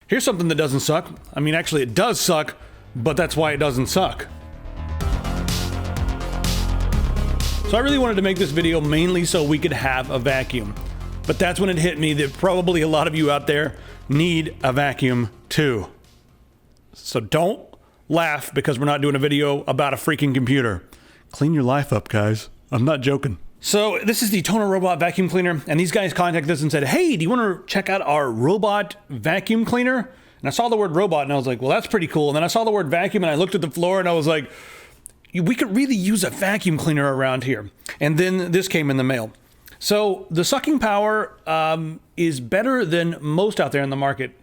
Here's something that doesn't suck. I mean, actually it does suck, but that's why it doesn't suck. So I really wanted to make this video mainly so we could have a vacuum. But that's when it hit me that probably a lot of you out there need a vacuum too. So don't laugh because we're not doing a video about a freaking computer. Clean your life up, guys. I'm not joking. So this is the Tonor robot vacuum cleaner, and these guys contacted us and said, hey, do you want to check out our robot vacuum cleaner? And I saw the word robot and I was like, well, that's pretty cool. And then I saw the word vacuum and I looked at the floor and I was like, we could really use a vacuum cleaner around here. And then this came in the mail. So the sucking power is better than most out there in the market.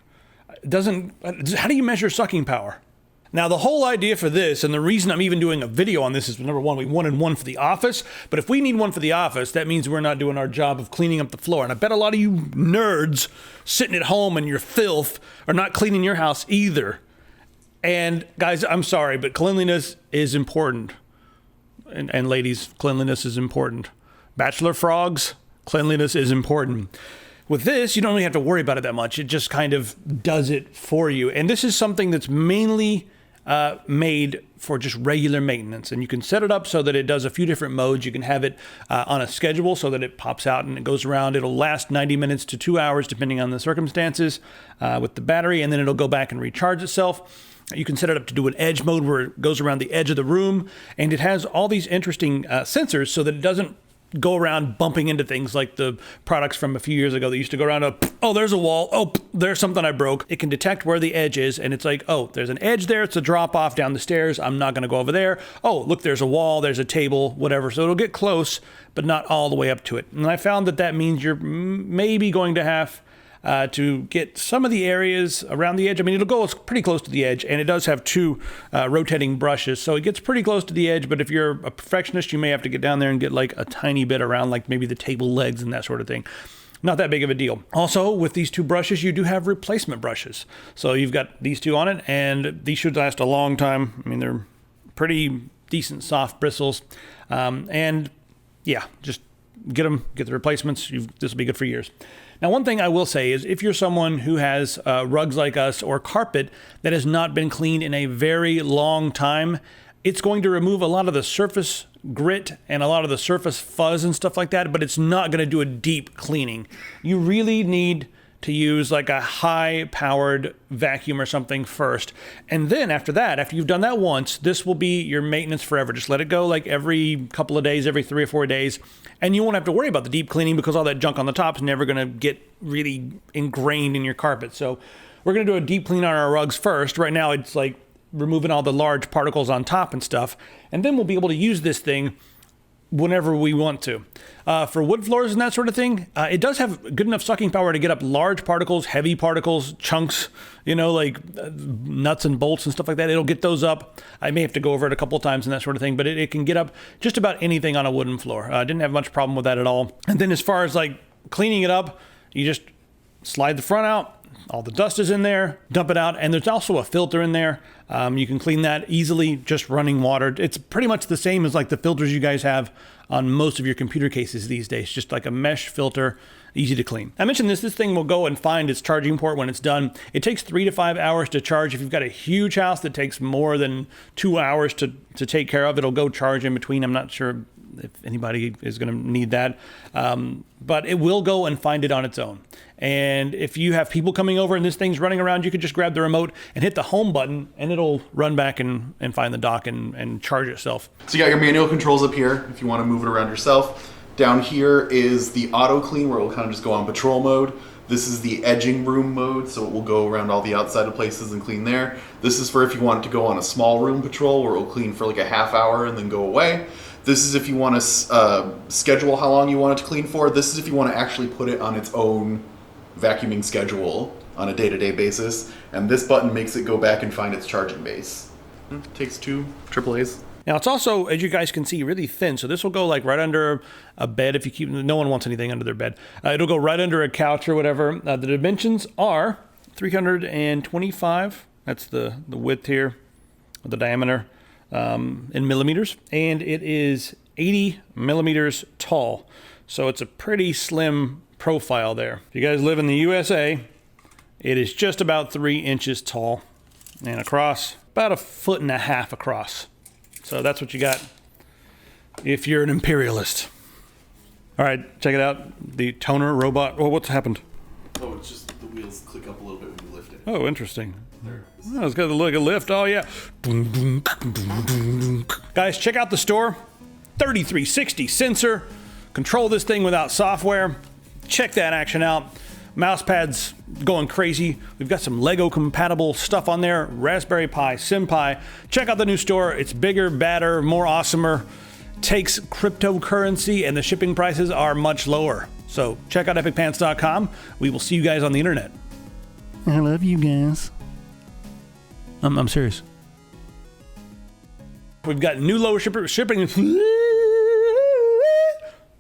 How do you measure sucking power? Now, the whole idea for this, and the reason I'm even doing a video on this is, number one, we wanted one for the office. But if we need one for the office, that means we're not doing our job of cleaning up the floor. And I bet a lot of you nerds sitting at home in your filth are not cleaning your house either. And guys, I'm sorry, but cleanliness is important. And ladies, cleanliness is important. Bachelor frogs, cleanliness is important. With this, you don't really have to worry about it that much. It just kind of does it for you. And this is something that's mainly made for just regular maintenance. And you can set it up so that it does a few different modes. You can have it on a schedule so that it pops out and it goes around. It'll last 90 minutes to 2 hours, depending on the circumstances with the battery. And then it'll go back and recharge itself. You can set it up to do an edge mode where it goes around the edge of the room. And it has all these interesting sensors so that it doesn't go around bumping into things like the products from a few years ago that used to go around, oh, there's a wall, oh, there's something I broke. It can detect where the edge is, and it's like, oh, there's an edge there, it's a drop off down the stairs, I'm not gonna go over there. Oh, look, there's a wall, there's a table, whatever. So it'll get close, but not all the way up to it. And I found that means you're maybe going to have to get some of the areas around the edge. I mean, it'll go pretty close to the edge, and it does have two rotating brushes, so it gets pretty close to the edge, but if you're a perfectionist, you may have to get down there and get like a tiny bit around, like maybe the table legs and that sort of thing. Not that big of a deal. Also, with these two brushes, you do have replacement brushes. So you've got these two on it, and these should last a long time. I mean, they're pretty decent soft bristles. And yeah, just get them, get the replacements. This will be good for years. Now, one thing I will say is if you're someone who has rugs like us or carpet that has not been cleaned in a very long time, it's going to remove a lot of the surface grit and a lot of the surface fuzz and stuff like that, but it's not going to do a deep cleaning. You really need to use like a high-powered vacuum or something first. And then after that, after you've done that once, this will be your maintenance forever. Just let it go like every couple of days, every 3 or 4 days, and you won't have to worry about the deep cleaning because all that junk on the top is never going to get really ingrained in your carpet. So we're going to do a deep clean on our rugs first. Right now, it's like removing all the large particles on top and stuff, and then we'll be able to use this thing whenever we want to. For wood floors and that sort of thing, it does have good enough sucking power to get up large particles, heavy particles, chunks, like nuts and bolts and stuff like that. It'll get those up. I may have to go over it a couple of times and that sort of thing, but it can get up just about anything on a wooden floor. Didn't have much problem with that at all. And then as far as like cleaning it up, you just slide the front out. All the dust is in there, dump it out, and there's also a filter in there. You can clean that easily, just running water. It's pretty much the same as like the filters you guys have on most of your computer cases these days, just like a mesh filter, easy to clean. I mentioned this thing will go and find its charging port when it's done. It takes 3 to 5 hours to charge. If you've got a huge house that takes more than 2 hours to take care of, it'll go charge in between. I'm not sure if anybody is going to need that, but it will go and find it on its own. And if you have people coming over and this thing's running around, you can just grab the remote and hit the home button and it'll run back and find the dock and charge itself. So you got your manual controls up here if you want to move it around yourself. Down here is the auto clean where it will kind of just go on patrol mode. This is the edging room mode, so it will go around all the outside of places and clean there. This is for if you want it to go on a small room patrol where it will clean for like a half hour and then go away. This is if you want to schedule how long you want it to clean for. This is if you want to actually put it on its own vacuuming schedule on a day-to-day basis. And this button makes it go back and find its charging base. It takes 2 AAAs. Now it's also, as you guys can see, really thin. So this will go like right under a bed if you keep, no one wants anything under their bed. It'll go right under a couch or whatever. The dimensions are 325. That's the width here, the diameter in millimeters. And it is 80 millimeters tall. So it's a pretty slim profile there. If you guys live in the USA, It is just about 3 inches tall and across, about 1.5 feet across. So that's what you got if you're an imperialist. All right, check it out. The Tonor robot. Oh, what's happened? Oh, it's just the wheels click up a little bit when you lift it. Oh, interesting. There. Oh, it's got like a lift. Oh, yeah. Guys, check out the store. 3360 sensor. Control this thing without software. Check that action out. Mousepad's going crazy. We've got some Lego compatible stuff on there. Raspberry Pi, SimPi. Check out the new store. It's bigger, badder, more awesomer. Takes cryptocurrency and the shipping prices are much lower. So check out epicpants.com. We will see you guys on the internet. I love you guys. I'm serious. We've got new low shipping.